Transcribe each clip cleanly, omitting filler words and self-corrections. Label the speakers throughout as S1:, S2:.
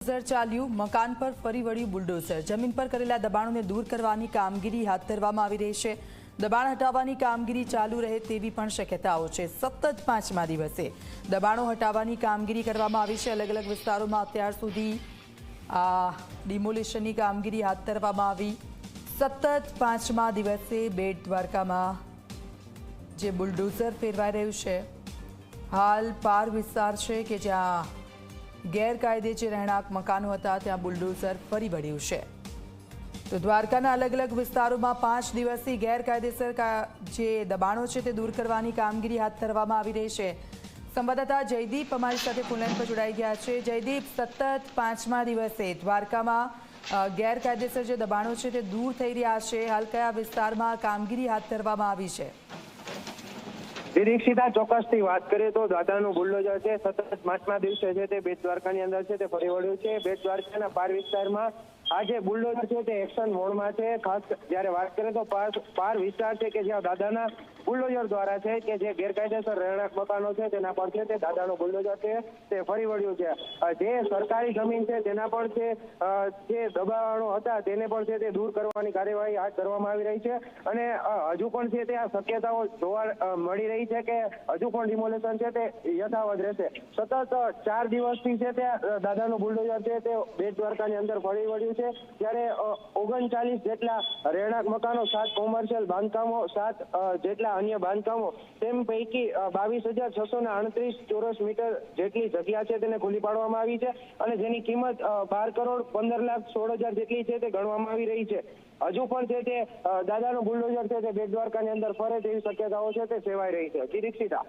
S1: Bulldozer ચાલ્યું, મકાન પર ફરી વળ્યું બુલડોઝર। જમીન પર કરેલા દબાણોને દૂર કરવાની કામગીરી હાથ ધરવામાં આવી રહી છે। દબાણ હટાવવાની કામગીરી ચાલુ રહે તેવી પણ શક્યતાઓ છે। સતત 5મા દિવસે દબાણો હટાવવાની કામગીરી કરવામાં આવી છે। અલગ અલગ વિસ્તારોમાં અત્યાર સુધી આ ડિમોલિશનની કામગીરી હાથ ધરવામાં આવી। સતત 5મા દિવસે બેટ દ્વારકામાં જે બુલડોઝર ફેરવાઈ રહ્યું છે। હાલ પાર વિસ્તાર છે કે જ્યાં ગેરકાયદે જે રહેણાંક મકાનો હતા ત્યાં બુલડોઝર ફરી વળ્યું છે। તો દ્વારકાના અલગ અલગ વિસ્તારોમાં 5 દિવસથી ગેરકાયદેસર જે દબાણો છે તે દૂર કરવાની કામગીરી હાથ ધરવામાં આવી રહી છે। સંવાદદાતા જયદીપ અમારી સાથે ફોનલાઈન પર જોડાઈ ગયા છે। જયદીપ, સતત 5મા દિવસે દ્વારકામાં ગેરકાયદેસર જે દબાણો છે તે દૂર થઈ રહ્યા છે। હાલ કયા વિસ્તારમાં કામગીરી હાથ ધરવામાં આવી છે?
S2: નિરીક્ષિતા, ચોક્કસથી વાત કરીએ તો દાદાનું બુલડોઝર છે સતત 5મા દિવસે છે તે બેટ દ્વારકાની અંદર છે તે ફરી વળ્યું છે। બેટ દ્વારકાના પાર વિસ્તારમાં આ જે બુલડોઝર છે તે એક્શન મોડમાં છે। ખાસ જ્યારે વાત કરીએ તો પાર વિસ્તાર છે કે જ્યાં દાદાના બુલડોઝર દ્વારા છે કે જે ગેરકાયદેસર રહેણાંક મકાનો છે તેના પર છે તે દાદાનું બુલડોઝર છે તે ફરી વળ્યું છે। જે સરકારી જમીન છે તેના પર છે જે દબાણો હતા તેને પણ છે તે દૂર કરવાની કાર્યવાહી હાથ ધરવામાં આવી રહી છે। અને હજુ પણ છે તે આ શક્યતાઓ જોવા મળી રહી છે કે હજુ પણ ડિમોલેશન છે તે યથાવત રહેશે। સતત 4 દિવસથી છે તે દાદાનું બુલડોઝર છે તે બેટ દ્વારકાની અંદર ફરી વળ્યું છે। જ્યારે 39 જેટલા રહેણાંક મકાનો, 7 કોમર્શિયલ બાંધકામો, 7 જેટલા અન્ય બાંધકામો, તેમ પૈકી 22,638 ચોરસ મીટર જેટલી જગ્યા છે તેને ખુલ્લી પાડવામાં આવી છે અને જેની કિંમત 12,15,16,000 જેટલી છે તે ગણવામાં આવી રહી છે। હજુ પણ છે તે દાદાનું બુલડોઝર છે તે બેટ દ્વારકાની અંદર ફરે તેવી શક્યતાઓ છે તે સેવાઈ રહી છે। નિરીક્ષિતા,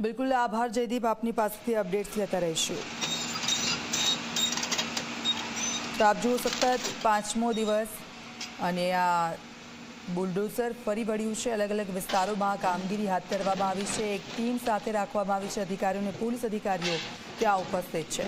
S1: બિલકુલ આભાર જયદીપ, આપની પાસેથી અપડેટ્સ લેતા રહીશું। તો આપ જુઓ, સતત 5મો દિવસ અને આ બુલડોઝર ફરી વળ્યું છે। અલગ અલગ વિસ્તારોમાં કામગીરી હાથ ધરવામાં આવી છે। એક ટીમ સાથે રાખવામાં આવી છે, અધિકારીઓ અને પોલીસ અધિકારીઓ ત્યાં ઉપસ્થિત છે।